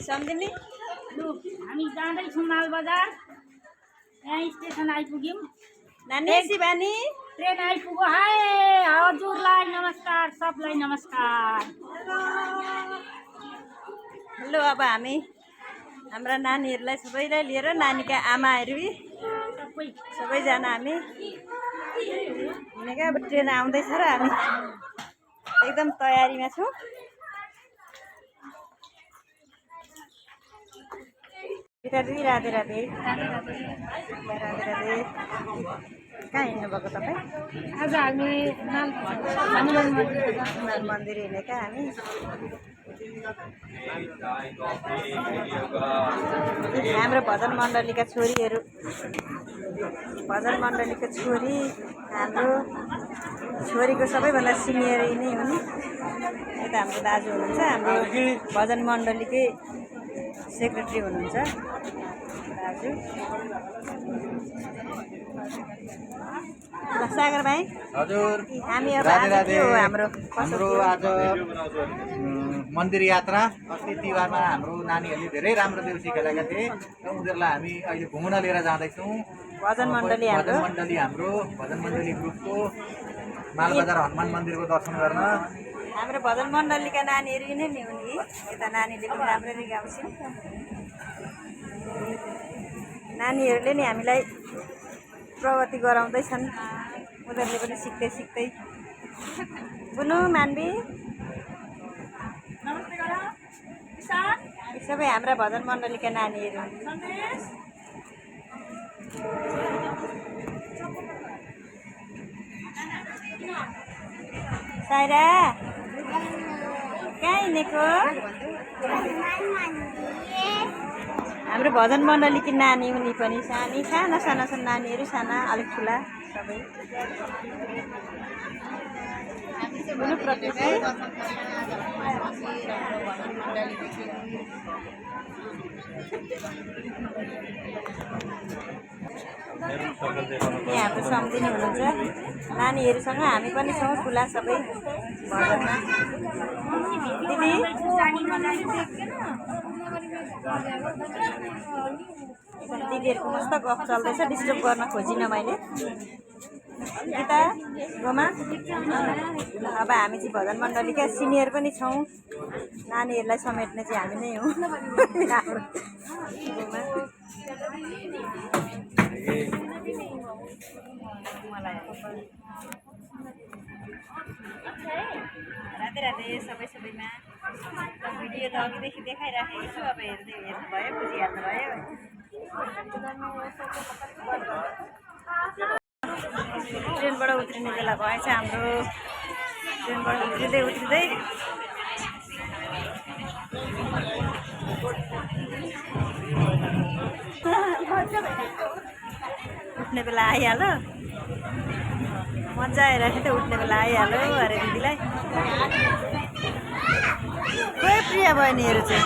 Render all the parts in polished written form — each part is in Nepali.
सम्झिने लु हामी जाँदैछौँ मालबजार। यहाँ स्टेसन आइपुग्यौँ। नानी शिवानी ट्रेन आइपुग्यो। हाय हजुरलाई नमस्कार, सबलाई नमस्कार। हेलो अब हामी हाम्रा नानीहरूलाई सबैलाई लिएर नानीका आमाहरू सबैजना हामी हिँडेका। अब ट्रेन आउँदैछ र हामी एकदम तयारीमा छौँ। राधे राधे राधे राधे राधे। कहाँ हिँड्नुभएको तपाईँ? आज हामी हनुमान मन्दिर हिँडेका हामी। हाम्रो भजन मण्डलीका छोरीहरू, भजन मण्डलीको छोरी हाम्रो छोरीको सबैभन्दा सिनियर नै हुन्। यता हाम्रो दाजु हुनुहुन्छ, हाम्रो भजन मण्डलीकै सेक्रेटरी हुनुहुन्छ दाजु। सागर भाइ हजुर हामी अब राधे राधे। हाम्रो आज मन्दिर यात्रा अस्ति तिहारमा हाम्रो नानीहरूले धेरै राम्रो देउसी खेलेका थिए र उनीहरूलाई हामी अहिले घुम्न लिएर जाँदैछौँ। भजन मण्डली हाम्रो भजन मण्डली ग्रुपको मालबजार हनुमान मन्दिरको दर्शन गर्न। हाम्रो भजन मण्डलीका नानीहरू नै नि हुन्। यता नानीले पनि राम्ररी गाउँछन्। नानीहरूले नि हामीलाई प्रगति गराउँदैछन्। उनीहरूले पनि सिक्दै सिक्दै। बुनु मान्वी सबै हाम्रा भजन मण्डलीका नानीहरू। साइरा कहाँ हिँडेको? हाम्रो भजन मण्डलीकी नानी उनी पनि सानी साना साना साना नानीहरू, साना अलिक ठुला सबै। हाम्रो सम्झिने हुनुहुन्छ नानीहरूसँग। हामी पनि छौँ ठुला सबै भजनमा। दिदी दिदीहरूको मस्त गफ चल्दैछ, डिस्टर्ब गर्न खोजिनँ मैले। यता गोमा अब हामी चाहिँ भजन मण्डलीका सिनियर पनि छौँ। नानीहरूलाई समेट्ने चाहिँ हामी नै हौँ। हाम्रो गोमा राधे राधे सबै सबैमा। भिडियो त अघिदेखि देखाइराखेको छु, अब हेर्नुभयो, बुझिहाल्नुभयो। ट्रेनबाट उत्रिने बेला भएछ हाम्रो। ट्रेनबाट उत्रिँदै उत्रिँदै उठ्ने बेला आइहाल्यो। मजा आइरहेको थियो, उठ्ने बेला आइहाल्यो अरे दिदीलाई। कोही प्रिया बहिनीहरू चाहिँ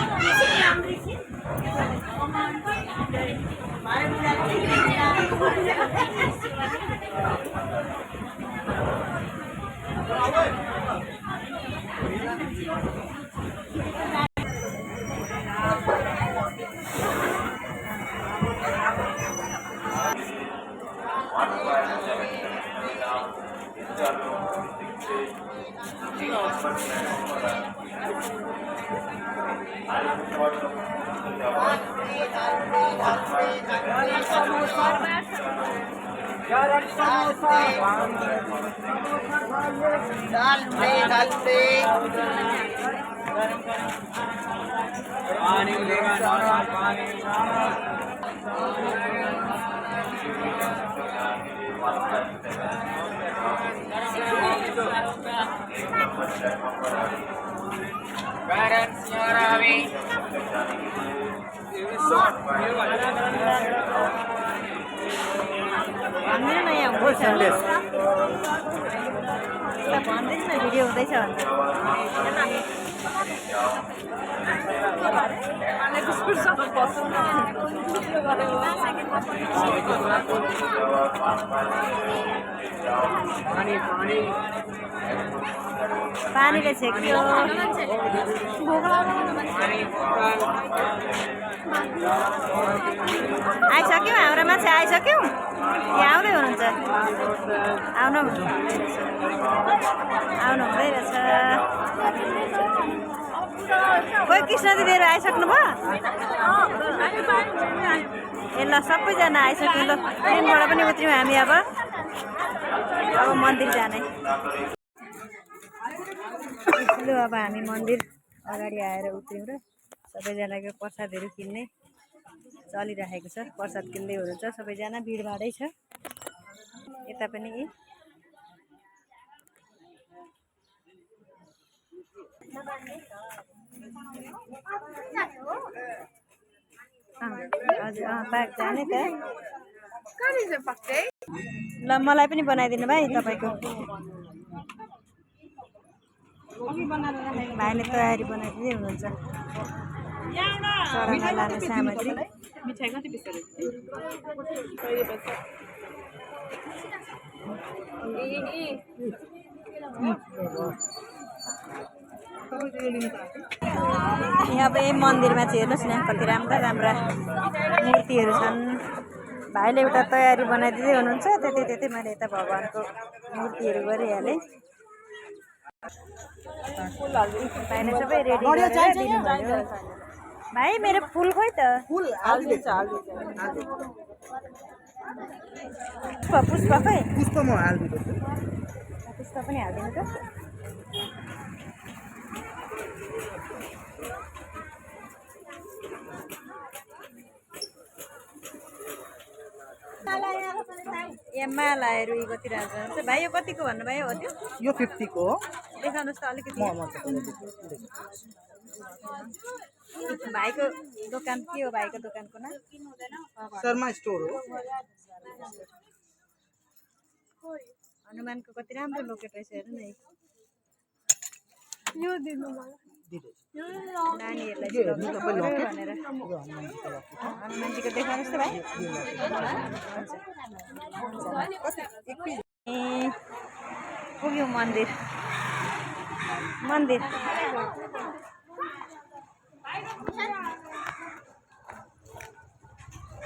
भन्दैन न यहाँ हुँदैछ, भन्दैछ न भिडियो हुँदैछ भने। पानीले छेक्यो। आइसक्यौँ हाम्रो मान्छे आइसक्यौँ कि आउँदै हुनुहुन्छ आउनु हुँदै रहेछ खोइ कृष्ण दिदीहरू आइसक्नु भयो ए ल सबैजना आइसक्यौँ ल ट्रेनबाट पनि उत्रौँ हामी अब मन्दिर जाने लु अब हामी मन्दिर अगाडि आएर उत्रौँ र सबैजनाको प्रसादहरू किन्ने चलिरहेको छ प्रसाद किन्दै हुनुहुन्छ सबैजना भिडभाडै छ यता पनि हजुर पार्क जाने त ल मलाई पनि बनाइदिनु भाइ तपाईँको भाइले तयारी बनाइदिँदै हुनुहुन्छ चढाउन लाने सामग्री यहाँ अब यही मन्दिरमा चाहिँ हेर्नुहोस् न कति राम्रा राम्रा मूर्तिहरू छन् भाइले एउटा तयारी बनाइदिँदै हुनुहुन्छ त्यतै मैले यता भगवान्को मूर्तिहरू गरिहालेँ भाइले सबै रेडी गरेर दिनुभयो भाइ मेरो फुल खोइ त पुष्प खै पुष्प पनि हालिदिनु त यहाँ मालाहरू कति राम्रो हुन्छ भाइ यो कतिको भन्नुभयो हो त्यो यो 50 को हो देखाउनुहोस् त अलिकति भाइको दोकान के हो भाइको दोकानको नाम शर्मा स्टोर हो हनुमानको कति राम्रो लोकेट रहेछ हेर्नु न यो दिनु नानीहरूलाई भनेर हनुमानजीको देखाउनुहोस् त भाइ ए पुग्यौँ मन्दिर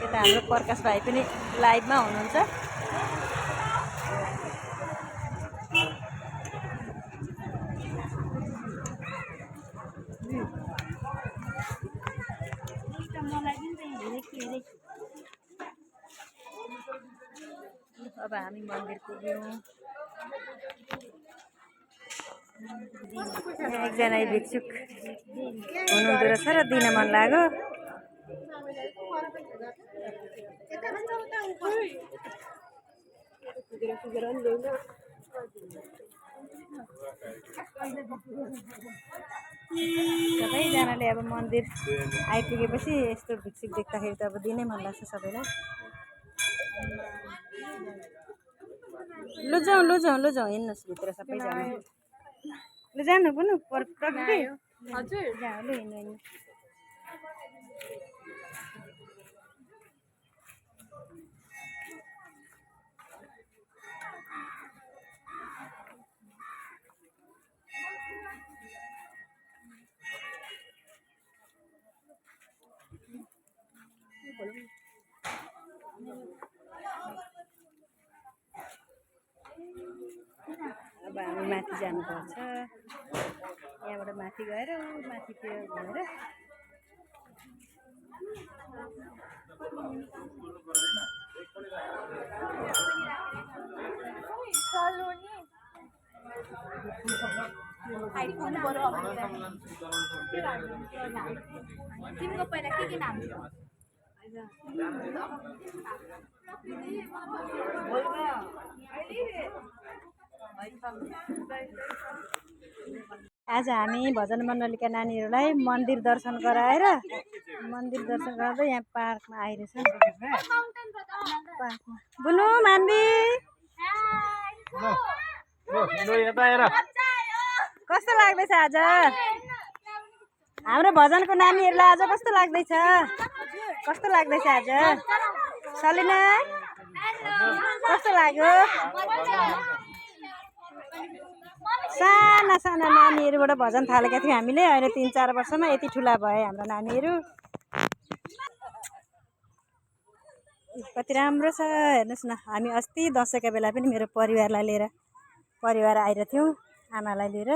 यता हाम्रो प्रकाश भाइ पनि लाइभमा हुनुहुन्छ अब हामी मन्दिर पुग्यौँ एकजना भिक्षुक हुनुहुँदो रहेछ र दिन मन लाग्यो सबैजनाले अब मन्दिर आइपुगेपछि यस्तो भिक्षुक देख्दाखेरि त अब दिनै मन लाग्छ सबैलाई लु जाउँ हिँड्नुहोस् भित्र सबैजना लु जानु पनि प्रकृति हजुर जाऊ लु हिँड्नु अब हामी माथि जानुपर्छ यहाँबाट माथि गएर माथितिर गएर तिम्रो पहिला के नाम आज हामी भजन मण्डलीका नानीहरूलाई मन्दिर दर्शन गराएर गर्दै यहाँ पार्कमा आइरहेछ पार्कमा बुनु मान्दी कस्तो लाग्दैछ आज हाम्रो भजनको नानीहरूलाई आज कस्तो लाग्दैछ आज सलिना कस्तो लाग्यो साना साना नानीहरूबाट भजन थालेका थियौँ हामीले। अहिले 3-4 वर्षमा यति ठुला भए हाम्रा नानीहरू। कति राम्रो छ हेर्नुहोस् न। हामी अस्ति दसैँका बेला पनि मेरो परिवारलाई लिएर परिवार आएर थियौँ आमालाई लिएर।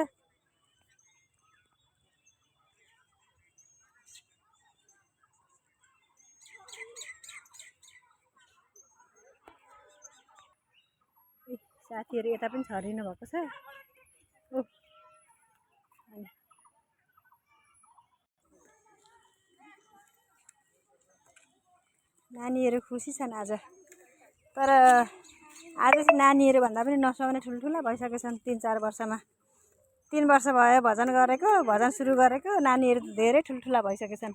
साथीहरू यता पनि छरिनु भएको छ। नानीहरू खुसी छन् आज। तर आज चाहिँ नानीहरू भन्दा पनि नसुहाउने ठुल्ठुला भइसकेछन् 3-4 वर्षमा। 3 वर्ष भयो भजन गरेको, भजन सुरु गरेको। नानीहरू धेरै ठुल्ठुला भइसकेछन्।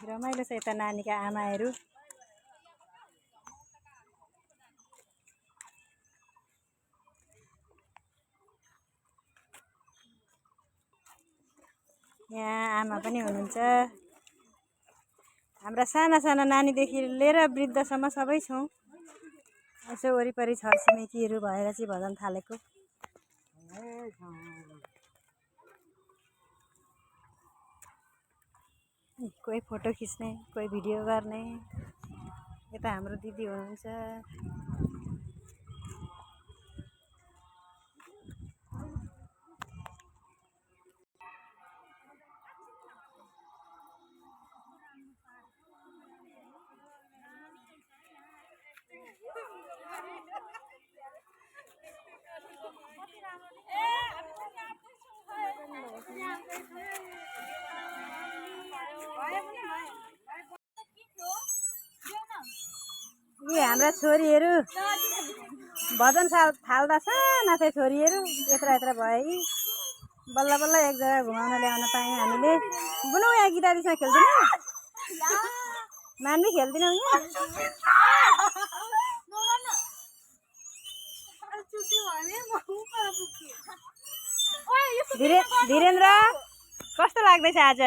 रमाइलो छ यता नानीका आमाहरू। यहाँ आमा पनि हुनुहुन्छ। हाम्रा साना साना नानीदेखि लिएर वृद्धसम्म सबै छौँ। यसो वरिपरि छरछिमेकीहरू भएर चाहिँ भजन थालेको। कोही फोटो खिच्ने, कोही भिडियो गर्ने। यता हाम्रो दिदी हुनुहुन्छ। यी हाम्रा छोरीहरू भजन थाल्दा साना थिए छोरीहरू। यत्र यत्र भए यी बल्ल बल्ल एक जग्गा घुमाउन ल्याउन पायौँ हामीले। बुनौ यहाँ गीताजीसँग खेल्दैनौ? मान्मी खेल्दैनौ यहाँ? धीरेन्द्र कस्तो लाग्दैछ आज?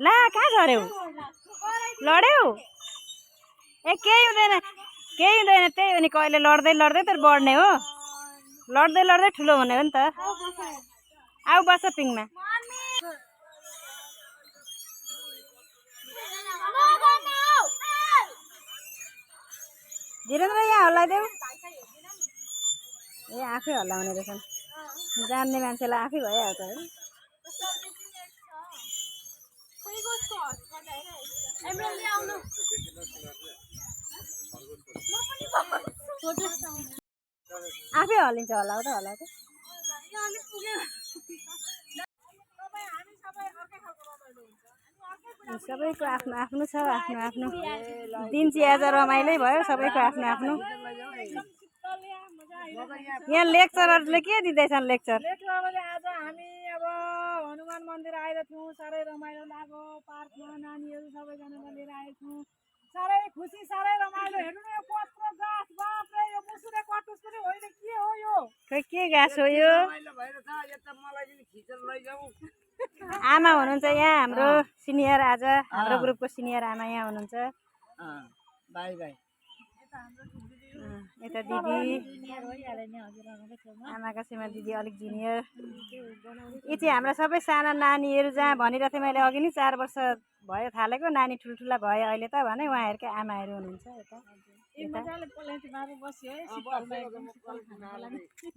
ला कहाँ झऱ्यौ? लड्यौ? ए केही हुँदैन केही हुँदैन। त्यही हो नि कहिले लड्दै लड्दै त बढ्ने हो। लड्दै लड्दै ठुलो हुने हो नि त। आऊ बस पिङमा। धीरेन्द्र यहाँ हल्लाइदेऊ। ए आफै हल्लाउने रहेछन्। जान्ने मान्छेलाई आफै भइहाल्छ है। आफै हल्लिन्छ हल्लाउँदा हल्लाउँदा। सबैको आफ्नो आफ्नो छ। आफ्नो आफ्नो दिन चाहिँ आज रमाइलै भयो। सबैको आफ्नो आफ्नो। यहाँ लेक्चरहरूले के दिँदैछन्? लेक्चर आज हामी अब हनुमान मन्दिर आएर थियौँ। साह्रै रमाइलो लाग्यो। पार्कमा नानीहरू सबैजना लिएर आएको थियौँ। साह्रै खुसी साह्रै रमाइलो। हेर्नु न यो पत्र गाछ बाफ्रे यो मुसुरे कटुस पनि होइन के हो यो? खै के गाछ हो यो? आमा हुनुहुन्छ यहाँ हाम्रो सिनियर। आज हाम्रो ग्रुपको सिनियर आमा यहाँ हुनुहुन्छ। By by. यता दिदी आमाका सीमा दिदी अलिक जुनियर। यी चाहिँ हाम्रा सबै साना नानीहरू जहाँ भनिरहेको थिएँ मैले अघि नै 4 वर्ष भयो थालेको। नानी ठुल्ठुला भयो अहिले त भने उहाँहरूकै आमाहरू हुनुहुन्छ।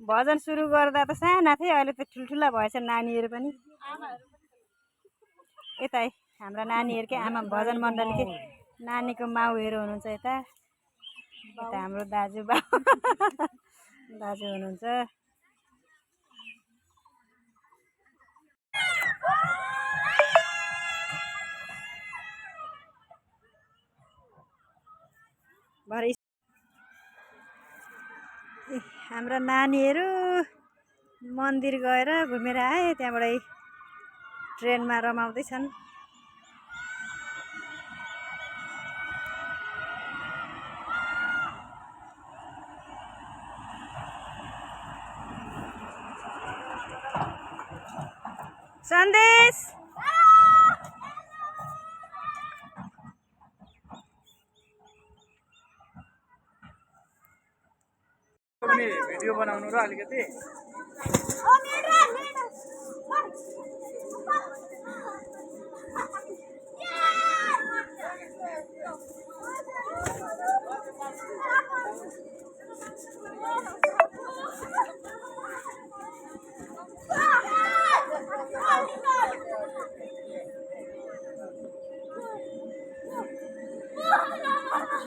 भजन सुरु गर्दा त साना थिए अहिले त ठुल्ठुला भएछ नानीहरू पनि। यता हाम्रा नानीहरूकै आमा भजन मण्डलीकै नानीको माउहरू हुनुहुन्छ। यता यता हाम्रो दाजु दाजु हुनुहुन्छ। हाम्रा नानीहरू मन्दिर गएर घुमेर आए। त्यहाँबाट ट्रेनमा रमाउँदैछन्। सन्देश पनि भिडियो बनाउनु र अलिकति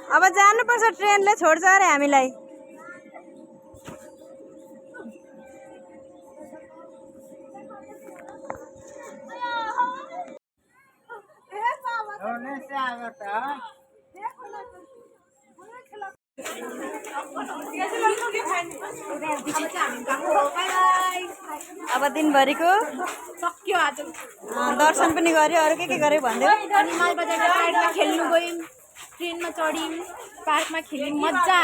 अब जानुपर्छ, ट्रेनले छोड्छ अरे हामीलाई। अब दिनभरिको सक्यो आज। दर्शन पनि गर्यो, अरू के गर्यो भन्दै अनि मालबजारको पार्कमा खेल्नु गयौँ, ट्रेनमा चढ्यौँ, पार्कमा खेल्यौँ, मजा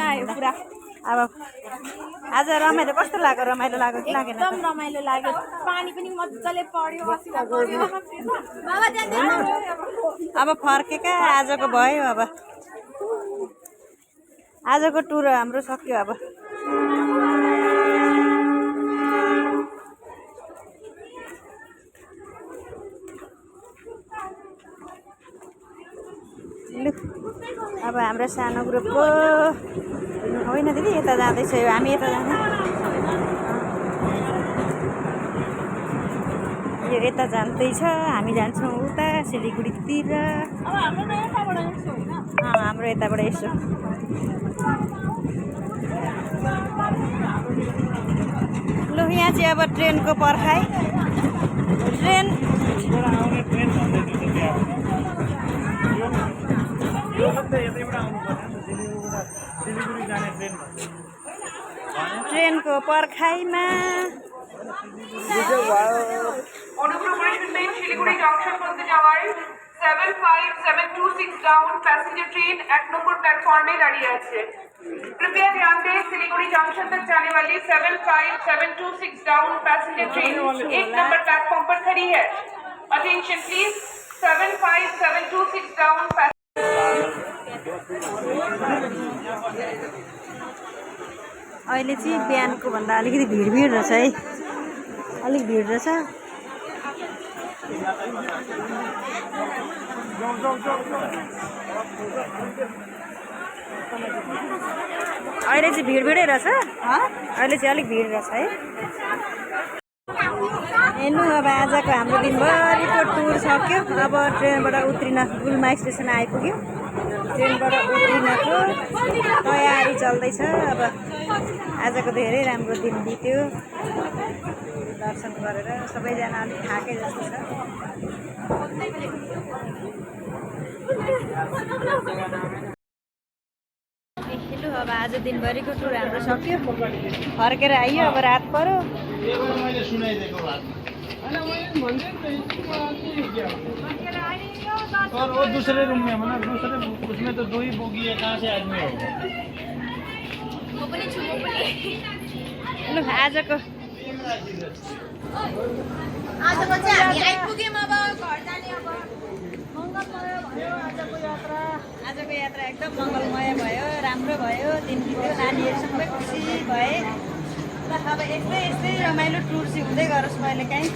आयो पुरा। अब आज रमाइलो कस्तो लाग्यो? रमाइलो लाग्यो कि लागेन? एकदम रमाइलो लाग्यो, पानी पनि मजाले पर्यो, असिना पर्यो। अब फर्केका आजको भयो। अब आजको टुर हाम्रो सक्यो। अब लु अब हाम्रो सानो ग्रुपको होइन दिदी, यता जाँदैछ, हामी यता जाने, यो यता जाँदैछ, हामी जान्छौँ उता सिलगढीतिर। हाम्रो यताबाट यसो लु यहाँ चाहिँ अब ट्रेनको पर्खाइ। ट्रेन ट्रेनको पर्खाइमा অনুপ্রবেশের ট্রেন শিলিগুড়ি জংশন করতে যাওয়ার 75726 down passenger train 1 number platform में दाঁড়িয়ে আছে। कृपया ध्यान दें, सिलीगुड़ी जंक्शन तक जाने वाली 75726 down passenger train 1 number platform पर खड़ी है। अटेंशन प्लीज, 75726 डाउन अहिले चाहिँ बिहानको भन्दा अलिकति भिड रहेछ है, अलिक भिड रहेछ। अहिले चाहिँ भिडै रहेछ, अहिले चाहिँ अलिक भिड रहेछ है। हेर्नु अब आजको हाम्रो दिनभरिको टुर सक्यो। अब ट्रेनबाट उत्रिन गुल्मा स्टेसन आइपुग्यो। ट्रेनबाट उत्रिनको तयारी चल्दैछ। अब आजको धेरै राम्रो दिन बित्यो, दर्शन गरेर सबैजना अलिक थाके जस्तो छ। लु अब आज दिनभरिको टुर हाम्रो सक्यो, फर्केर आइयो। अब रात पऱ्यो। और वो दूसरे रूम में मतलब दूसरे उसमें तो 2 ही बोगी है, कहाँ से आदमी होगा? लु आजको चाहिँ हामी आइपुग्यौँ। अब घर जाने। अब मङ्गलमय भयो आजको यात्रा एकदम मङ्गलमय भयो, राम्रो भयो। दिन बित्यो, नानीहरू सबै खुसी भए। अब यस्तै रमाइलो टुर चाहिँ हुँदै गरोस् मैले काहीँ।